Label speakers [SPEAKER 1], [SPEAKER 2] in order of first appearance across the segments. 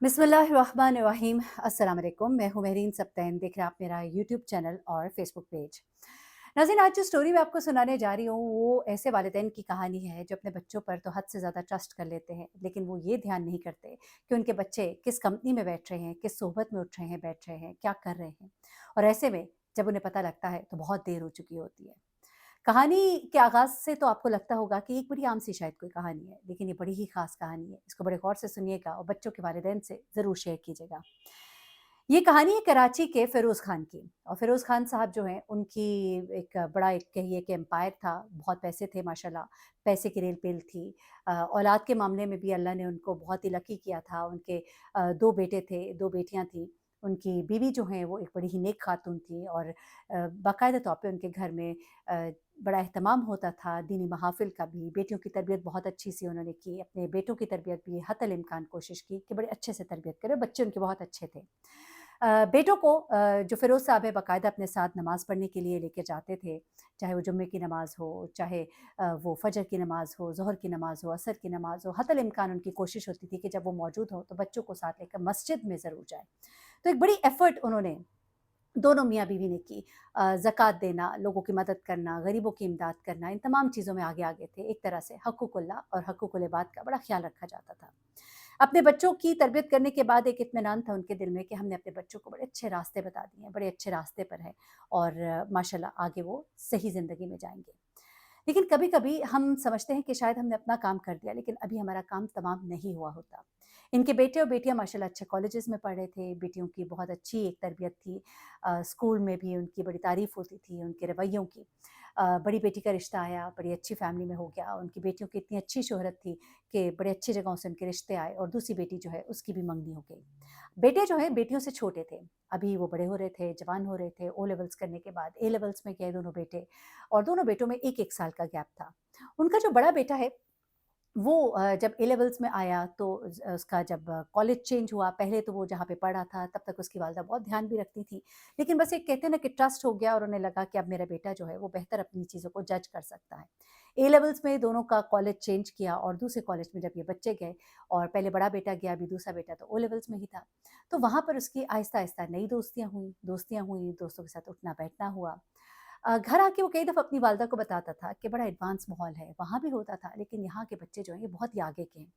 [SPEAKER 1] बिस्मिल्लाहिर्रहमानिर्रहीम। अस्सलाम वालेकुम। मैं हूँ महरीन सब्तैन। देख रहे हैं आप मेरा यूट्यूब चैनल और फेसबुक पेज। नाज़रीन, आज जो स्टोरी मैं आपको सुनाने जा रही हूँ वो ऐसे वालिदैन की कहानी है जो अपने बच्चों पर तो हद से ज़्यादा ट्रस्ट कर लेते हैं, लेकिन वो ये ध्यान नहीं करते कि उनके बच्चे किस कंपनी में बैठ रहे हैं, किस सोहबत में उठ रहे हैं, बैठ रहे हैं, क्या कर रहे हैं। और ऐसे में जब उन्हें पता लगता है तो बहुत देर हो चुकी होती है। कहानी के आगाज़ से तो आपको लगता होगा कि एक बड़ी आम-सी शायद कोई कहानी है, लेकिन ये बड़ी ही ख़ास कहानी है। इसको बड़े गौर से सुनिएगा और बच्चों के वालिदैन से ज़रूर शेयर कीजिएगा। ये कहानी है कराची के फ़िरोज़ ख़ान की। और फ़िरोज़ ख़ान साहब जो हैं, उनकी एक बड़ा एक कहिए कि एम्पायर था, बहुत पैसे थे माशाल्लाह, पैसे की रेल-पेल थी। औलाद के मामले में भी अल्लाह ने उनको बहुत ही लकी किया था। उनके 2 बेटे थे, 2 बेटियाँ थीं। उनकी बीवी जो हैं वो एक बड़ी ही नेक ख़ातून थी और बाकायदा तौर पे उनके घर में बड़ा एहतमाम होता था दीनी महाफ़िल का भी। बेटियों की तरबियत बहुत अच्छी-सी उन्होंने की, अपने बेटों की तरबियत भी हतल इम्कान कोशिश की कि बड़े अच्छे से तरबियत करें, बच्चे उनके बहुत अच्छे थे। बेटों को जो फ़िरोज़ साहब है बाकायदा अपने साथ नमाज़ पढ़ने के लिए लेके जाते थे, चाहे वो जुम्मे की नमाज़ हो, चाहे वो फ़जर की नमाज़ हो, ज़ोहर की नमाज़ हो, असर की नमाज़ हो, हतल इम्कान उनकी कोशिश होती थी कि जब वो मौजूद हों, तो बच्चों को साथ लेकर मस्जिद में ज़रूर जाएँ। तो एक बड़ी एफ़र्ट उन्होंने दोनों मियाँ-बीवी ने की। ज़कात देना, लोगों की मदद करना, गरीबों की इमदाद करना, इन तमाम चीज़ों में आगे-आगे थे। एक तरह से हक़ुक़ुल्लाह और हक़ुक़ुल इबाद का बड़ा ख़्याल रखा जाता था। अपने बच्चों की तरबियत करने के बाद एक इत्मीनान था उनके दिल में कि हमने अपने बच्चों को बड़े अच्छे रास्ते बता दिए हैं, बड़े अच्छे रास्ते पर हैं और माशाल्लाह आगे वो सही ज़िंदगी में जाएँगे। लेकिन कभी-कभी हम समझते हैं कि शायद हमने अपना काम कर दिया, लेकिन अभी हमारा काम तमाम नहीं हुआ होता। इनके बेटे और बेटियाँ माशाल्लाह अच्छे कॉलेजेस में पढ़ रहे थे, बेटियों की बहुत अच्छी एक तरबियत थी। स्कूल में भी उनकी बड़ी तारीफ़ होती थी, उनके रवैयों की। बड़ी बेटी का रिश्ता आया, बड़ी अच्छी फ़ैमिली में हो गया। उनकी बेटियों की इतनी अच्छी शोहरत थी कि बड़े अच्छी जगहों से उनके रिश्ते आए और दूसरी बेटी जो है उसकी भी मंगनी हो गई। बेटे जो हैं बेटियों से छोटे थे, अभी वो बड़े हो रहे थे, जवान हो रहे थे, ओ लेवल्स करने के बाद ए लेवल्स में गए दोनों बेटे और दोनों बेटों में 1-1 साल का गैप था। उनका जो बड़ा बेटा है वो जब ए लेवल्स में आया तो उसका जब कॉलेज चेंज हुआ, पहले तो वो जहाँ पे पढ़ा था तब तक उसकी वालिदा बहुत ध्यान भी रखती थी। लेकिन बस एक कहते हैं ना कि ट्रस्ट हो गया और उन्हें लगा कि अब मेरा बेटा जो है वो बेहतर अपनी चीज़ों को जज कर सकता है। ए लेवल्स में दोनों का कॉलेज चेंज किया और दूसरे कॉलेज में जब ये बच्चे गए और पहले बड़ा बेटा गया, अभी दूसरा बेटा तो ओ लेवल्स में ही था। तो वहाँ पर उसकी आहिस्ता-आहिस्ता नई दोस्तियाँ हुईं, दोस्तों के साथ उठना-बैठना हुआ। घर आके वो कई दफ़ा अपनी वालिदा को बताता था कि बड़ा एडवांस माहौल है, वहाँ भी होता था लेकिन यहाँ के बच्चे जो हैं ये बहुत ही आगे के हैं।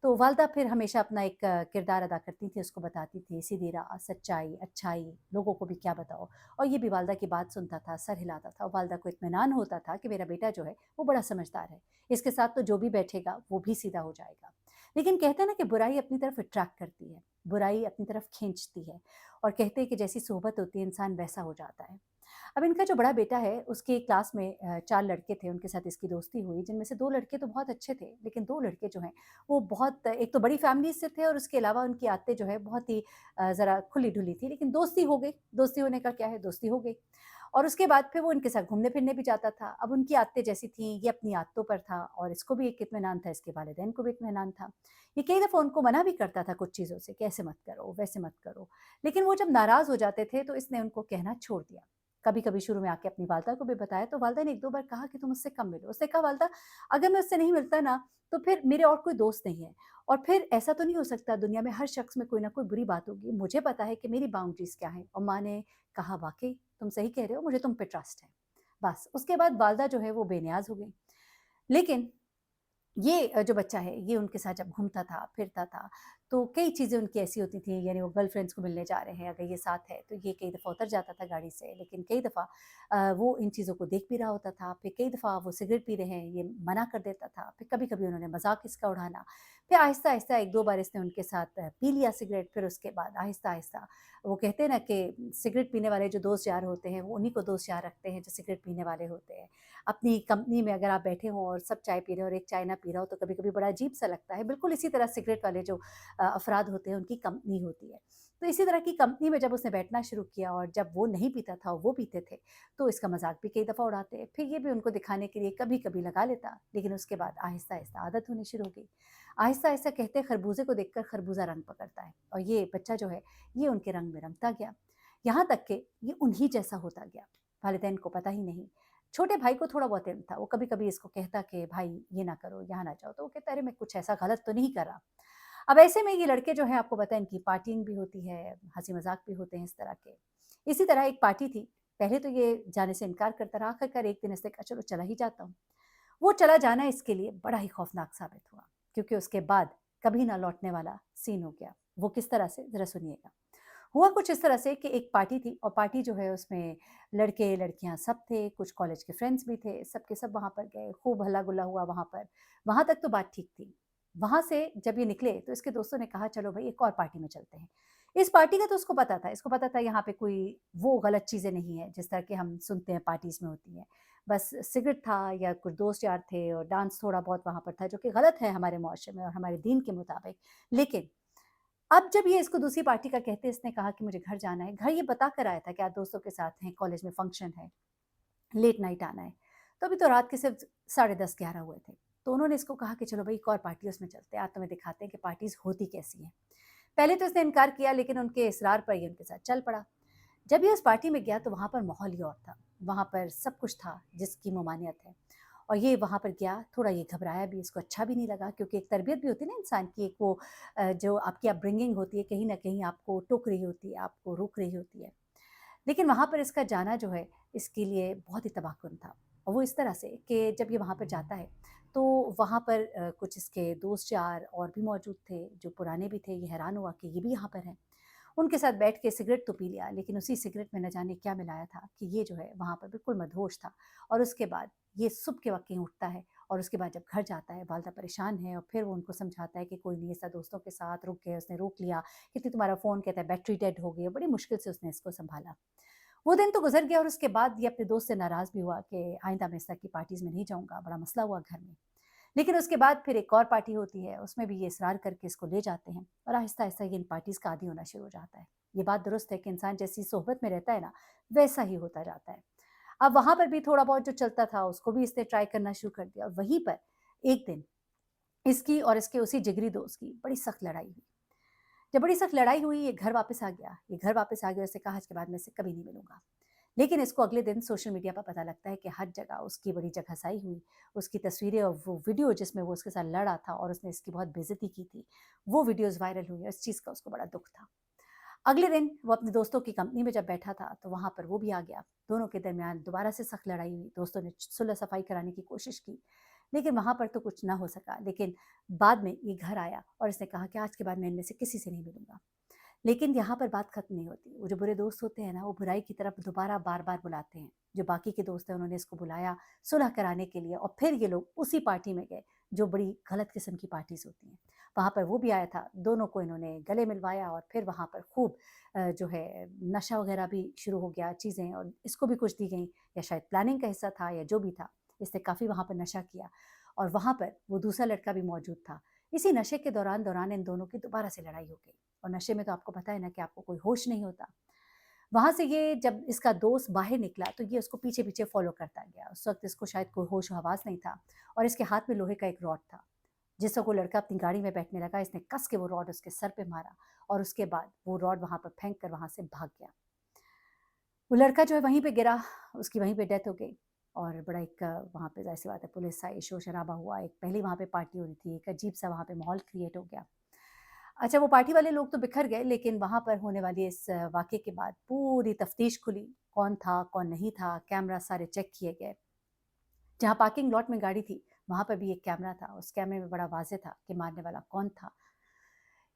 [SPEAKER 1] तो वालिदा फिर हमेशा अपना एक किरदार अदा करती थी, उसको बताती थी सीधी राह, सच्चाई, अच्छाई, लोगों को भी क्या बताओ। और ये भी वालिदा की बात सुनता था, सर हिलाता था और वालिदा को इत्मीनान होता था कि मेरा बेटा जो है वो बड़ा समझदार है। इसके साथ तो जो भी बैठेगा वो भी सीधा हो जाएगा। लेकिन कहते हैं ना कि बुराई अपनी तरफ अट्रैक्ट करती है, बुराई अपनी तरफ खींचती है और कहते हैं कि जैसी सोहबत होती है इंसान वैसा हो जाता है। अब इनका जो बड़ा बेटा है, उसकी क्लास में 4 लड़के थे, उनके साथ इसकी दोस्ती हुई, जिनमें से 2 लड़के तो बहुत अच्छे थे, लेकिन 2 लड़के जो हैं, वो बहुत एक तो बड़ी फैमिली से थे और उसके अलावा उनकी आदतें जो है बहुत ही ज़रा खुली-ढुली थी, लेकिन दोस्ती हो गई, दोस्ती होने का क्या है, दोस्ती हो गई। और उसके बाद फिर वो इनके साथ घूमने-फिरने भी जाता था। अब उनकी आदतें जैसी थीं, ये अपनी आदतों पर था और इसको भी एक इत्मीनान था, इसके वालिदैन को भी इत्मीनान था। ये कई दफ़ा उनको मना भी करता था कुछ चीज़ों से कि ऐसे मत करो, वैसे मत करो। लेकिन वो जब नाराज़ हो जाते थे, तो इसने उनको कहना छोड़ दिया। कभी-कभी शुरू में आके अपनी वालिदा को भी बताया, तो वालिदा ने 1-2 बार कहा कि तुम उससे कम मिलो। उसने कहा वालिदा, अगर मैं उससे नहीं मिलता ना, तो फिर मेरे और कोई दोस्त नहीं है और फिर ऐसा तो नहीं हो सकता दुनिया में हर शख्स में कोई ना कोई बुरी बात होगी। मुझे पता है कि मेरी बाउंड्रीज़ क्या हैं और माँ ने कहा वाक़ई तुम सही कह रहे हो, मुझे तुम पे ट्रस्ट है। बस उसके बाद वालिदा जो है वो बेनियाज़ हो गई। लेकिन ये जो बच्चा है, ये उनके साथ जब घूमता था, फिरता था, तो कई चीज़ें उनकी ऐसी होती थी, यानी वो गर्लफ्रेंड्स को मिलने जा रहे हैं, अगर ये साथ है, तो ये कई दफ़ा उतर जाता था गाड़ी से, लेकिन कई दफ़ा वो इन चीज़ों को देख भी रहा होता था, फिर कई दफ़ा वो सिगरेट पी रहे हैं, ये मना कर देता था, फिर कभी-कभी उन्होंने मज़ाक इसका उड़ाना, फिर आहिस्ता-आहिस्ता 1-2 बार इसने उनके साथ पी लिया सिगरेट, फिर उसके बाद आहिस्ता-आहिस्ता वो कहते हैं ना कि सिगरेट पीने वाले जो दोस्त यार होते हैं, वो उन्हीं को दोस्त यार रखते हैं, जो सिगरेट पीने वाले होते हैं। अपनी कंपनी में अगर आप बैठे हों और सब चाय पी रहे हो और एक चाय ना पी रहा हो तो कभी-कभी बड़ा अजीब-सा लगता है। बिल्कुल इसी तरह सिगरेट वाले जो अफ़राद होते हैं उनकी कंपनी होती है। तो इसी तरह की कंपनी में जब उसने बैठना शुरू किया और जब वो नहीं पीता था और वो पीते थे, तो इसका मज़ाक भी कई दफ़ा उड़ाते। फिर ये भी उनको दिखाने के लिए कभी-कभी लगा लेता, लेकिन उसके बाद आहिस्ता-आहिस्ता आदत होनी शुरू हो गई। आहिस्ता-आहिस्ता कहते हैं खरबूज़े को देखकर खरबूज़ा रंग पकड़ता है और ये बच्चा जो है, ये उनके रंग में रंगता गया। यहाँ तक कि ये उन्हीं जैसा होता गया। वालिदैन को पता ही नहीं। छोटे भाई को थोड़ा बहुत इल्म था, वो कभी-कभी इसको कहता कि भाई ये ना करो, यहाँ ना जाओ, तो वो कहता अरे मैं कुछ ऐसा गलत तो नहीं कर रहा। अब ऐसे में ये लड़के जो हैं आपको पता है इनकी पार्टिंग भी होती है, हँसी मज़ाक भी होते हैं इस तरह के। इसी तरह एक पार्टी थी, पहले तो ये जाने से इनकार करता रहा, आखिरकार एक दिन इसने कहा चलो चला ही जाता हूँ। वो चला जाना इसके लिए बड़ा ही खौफ़नाक साबित हुआ, क्योंकि उसके बाद कभी ना लौटने वाला सीन हो गया। वो किस तरह से ज़रा सुनिएगा। हुआ कुछ इस तरह से कि एक पार्टी थी और पार्टी जो है उसमें लड़के-लड़कियाँ सब थे, कुछ कॉलेज के फ्रेंड्स भी थे, सब के सब वहाँ पर गए, खूब हल्ला-गुल्ला हुआ वहाँ पर। वहाँ तक तो बात ठीक थी। वहाँ से जब ये निकले तो इसके दोस्तों ने कहा चलो भई एक और पार्टी में चलते हैं। इस पार्टी का तो उसको पता था, इसको पता था यहाँ पे कोई वो गलत चीज़ें नहीं है जिस तरह के हम सुनते हैं पार्टीज़ में होती हैं। बस सिगरेट था या कुछ दोस्त यार थे और डांस थोड़ा बहुत वहाँ पर था जो कि गलत है हमारे मुआशरे में और हमारे दीन के मुताबिक। लेकिन अब जब ये इसको दूसरी पार्टी का कहते इसने कहा कि मुझे घर जाना है, घर ये बता कर आया था कि आज दोस्तों के साथ हैं, कॉलेज में फंक्शन है, लेट नाइट आना है। तो अभी तो रात के सिर्फ़ साढ़े 10-11 हुए थे। तो उन्होंने इसको कहा कि चलो भई एक और पार्टी है उसमें चलते हैं, आज तुम्हें दिखाते हैं कि पार्टीज़ होती कैसी हैं। पहले तो इसने इनकार किया लेकिन उनके इसरार पर ये उनके साथ चल पड़ा। जब ये उस पार्टी में गया तो वहाँ पर माहौल ही और था। वहाँ पर सब कुछ था जिसकी ममानियत है। और ये वहाँ पर गया, थोड़ा ये घबराया भी, इसको अच्छा भी नहीं लगा क्योंकि एक तरबियत भी होती है ना इंसान की, एक वो जो आपकी अपब्रिंगिंग होती है, कहीं न कहीं आपको टोक रही होती है, आपको रोक रही होती है। लेकिन वहाँ पर इसका जाना जो है, इसके लिए बहुत ही तबाहकुन था। और वो इस तरह से कि जब ये वहाँ पर जाता है, तो वहाँ पर कुछ इसके दोस्त यार और भी मौजूद थे, जो पुराने भी थे। ये हैरान हुआ कि ये भी यहाँ पर हैं। उनके साथ बैठ के सिगरेट तो पी लिया, लेकिन उसी सिगरेट में न जाने क्या मिलाया था कि ये जो है वहाँ पर बिल्कुल मदहोश था। और उसके बाद ये सुबह के वक़्त कहीं उठता है और उसके बाद जब घर जाता है, वालिदा परेशान है और फिर वो उनको समझाता है कि कोई नहीं, ऐसा दोस्तों के साथ रुक गए, उसने रोक लिया, कहती तुम्हारा फ़ोन, कहता है बैटरी डेड हो गई है, बड़ी मुश्किल से उसने इसको सँभाला। वो दिन तो गुज़र गया और उसके बाद ये अपने दोस्त से नाराज़ भी हुआ कि आइंदा मैं इस तरह की पार्टीज़ में नहीं जाऊँगा, बड़ा मसला हुआ घर में। लेकिन उसके बाद फिर एक और पार्टी होती है, उसमें भी ये इसरार करके इसको ले जाते हैं और आहिस्ता-आहिस्ता ये इन पार्टीज़ का आदी होना शुरू हो जाता है। ये बात दुरुस्त है कि इंसान जैसी सोहबत में रहता है ना, वैसा ही होता जाता है। अब वहाँ पर भी थोड़ा बहुत जो चलता था, उसको भी इसने ट्राई करना शुरू कर दिया और वहीं पर एक दिन इसकी और इसके उसी जिगरी दोस्त की बड़ी सख्त लड़ाई हुई। जब बड़ी सख्त लड़ाई हुई, ये घर वापस आ गया। ये घर वापस आ गया और इसने कहा, "आज के बाद मैं इससे कभी नहीं मिलूँगा।" लेकिन इसको अगले दिन सोशल मीडिया पर पता लगता है कि हर जगह उसकी बड़ी जगहसाई हुई। उसकी तस्वीरें और वो वीडियो जिसमें वो उसके साथ लड़ा था और उसने इसकी बहुत बेइज़्ज़ती की थी, वो वीडियोज़ वायरल हुई और इस चीज़ का उसको बड़ा दुःख था। अगले दिन वो अपने दोस्तों की कंपनी में जब बैठा था, तो वहाँ पर वो भी आ गया। दोनों के दरमियान दोबारा से सख्त लड़ाई हुई। दोस्तों ने सुलह-सफ़ाई कराने की कोशिश की, लेकिन वहाँ पर तो कुछ ना हो सका। लेकिन बाद में ये घर आया और इसने कहा कि आज के बाद मैं इनमें से किसी से नहीं मिलूँगा। लेकिन यहाँ पर बात खत्म नहीं होती। वो जो बुरे दोस्त होते हैं ना, वो बुराई की तरफ दोबारा बार-बार बुलाते हैं। जो बाकी के दोस्त हैं, उन्होंने इसको बुलाया सुलह कराने के लिए और फिर ये लोग उसी पार्टी में गए, जो बड़ी गलत किस्म की पार्टीज़ होती हैं। वहाँ पर वो भी आया था, दोनों को इन्होंने गले मिलवाया और फिर वहाँ पर खूब जो है नशा वगैरह भी शुरू हो गया चीज़ें और इसको भी कुछ दी गईं या शायद प्लानिंग का हिस्सा था या जो भी था। इसने काफ़ी वहाँ पर नशा किया और वहाँ पर वो दूसरा लड़का भी मौजूद था। इसी नशे के दौरान इन दोनों की दोबारा से लड़ाई हो गई। और नशे में तो आपको पता है ना कि आपको कोई होश नहीं होता। वहाँ से ये जब इसका दोस्त बाहर निकला तो ये उसको पीछे-पीछे फ़ॉलो करता गया। उस वक़्त इसको शायद कोई होश-हवास नहीं था और इसके हाथ में लोहे का एक रॉड था। जिस वक़्त वो लड़का अपनी गाड़ी में बैठने लगा, इसने कस के वो रॉड उसके सर पे मारा और उसके बाद वो रॉड वहाँ पर फेंक कर वहाँ से भाग गया। वो लड़का जो है वहीं पे गिरा, उसकी वहीं पे डेथ हो गई और बड़ा एक वहाँ पे ज़ाहिर-सी बात है पुलिस आई, शोर-शराबा हुआ। एक पहली वहाँ पे पार्टी हो रही थी, एक अजीब-सा वहाँ पे माहौल क्रिएट हो गया। अच्छा वो पार्टी वाले लोग तो बिखर गए लेकिन वहाँ पर होने वाली इस वाक़ये के बाद पूरी तफ्तीश खुली, कौन था, कौन नहीं था, कैमरा सारे चेक किए गए। जहाँ पार्किंग लॉट में गाड़ी थी, वहाँ पर भी एक कैमरा था, उस कैमरे में बड़ा वाज़ेह था कि मारने वाला कौन था।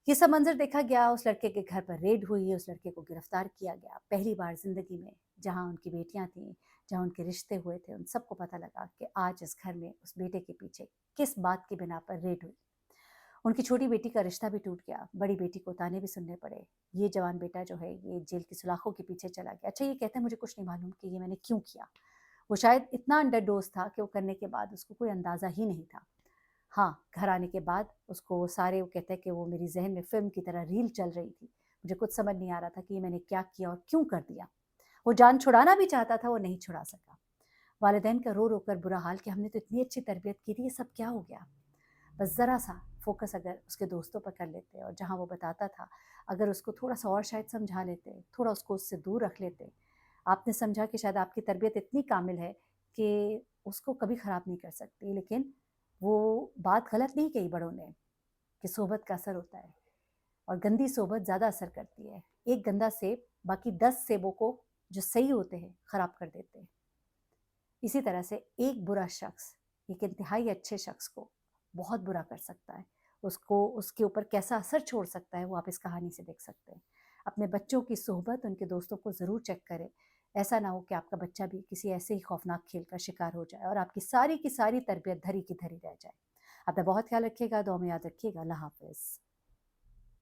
[SPEAKER 1] ये सब मंज़र देखा गया, उस लड़के के घर पर रेड हुई, उस लड़के को गिरफ्तार किया गया। पहली बार ज़िंदगी में जहाँ उनकी बेटियाँ थीं, जहाँ उनके रिश्ते हुए थे, उन सबको पता लगा कि आज इस घर में उस बेटे के पीछे किस बात की बिना पर रेड हुई। उनकी छोटी बेटी का रिश्ता भी टूट गया, बड़ी बेटी को ताने भी सुनने पड़े। ये जवान बेटा जो है, ये जेल की सलाखों के पीछे चला गया। अच्छा ये कहता है मुझे कुछ नहीं मालूम कि ये मैंने क्यों किया। वो शायद इतना अंडर डोज़ था कि वो करने के बाद उसको कोई अंदाज़ा ही नहीं था। हाँ, घर आने के बाद उसको वो सारे वो कहते हैं कि वो मेरी ज़हन में फ़िल्म की तरह रील चल रही थी। मुझे कुछ समझ नहीं आ रहा था कि ये मैंने क्या किया और क्यों कर दिया। वो जान छुड़ाना भी चाहता था, वो नहीं छुड़ा सका। वालिदैन का रो-रो कर बुरा हाल कि हमने तो इतनी अच्छी तरबियत की थी, ये सब क्या हो गया? बस ज़रा-सा फ़ोकस अगर उसके दोस्तों पर कर लेते और जहाँ वो बताता था, अगर उसको थोड़ा-सा और शायद समझा लेते, थोड़ा उसको उससे दूर रख लेते। आपने समझा कि शायद आपकी तरबियत इतनी कामिल है कि उसको कभी ख़राब नहीं कर सकती, लेकिन वो बात गलत नहीं कही बड़ों ने। कि सोबत का असर होता है और गंदी सोबत ज़्यादा असर करती है। एक गंदा सेब बाकी 10 सेबों को जो सही होते हैं खराब कर देते हैं। इसी तरह से एक बुरा शख्स एक इंतहाई अच्छे शख्स को बहुत बुरा कर सकता है। उसको उसके ऊपर कैसा असर छोड़ सकता है वो आप इस कहानी से देख सकते हैं। अपने बच्चों की सोहबत, उनके दोस्तों को ज़रूर चेक करें। ऐसा ना हो कि आपका बच्चा भी किसी ऐसे ही खौफनाक खेल का शिकार हो जाए और आपकी सारी की सारी तरबियत धरी की धरी रह जाए। अपना बहुत ख्याल रखिएगा, दुआ में याद रखिएगा। अल्लाह हाफ़िज़।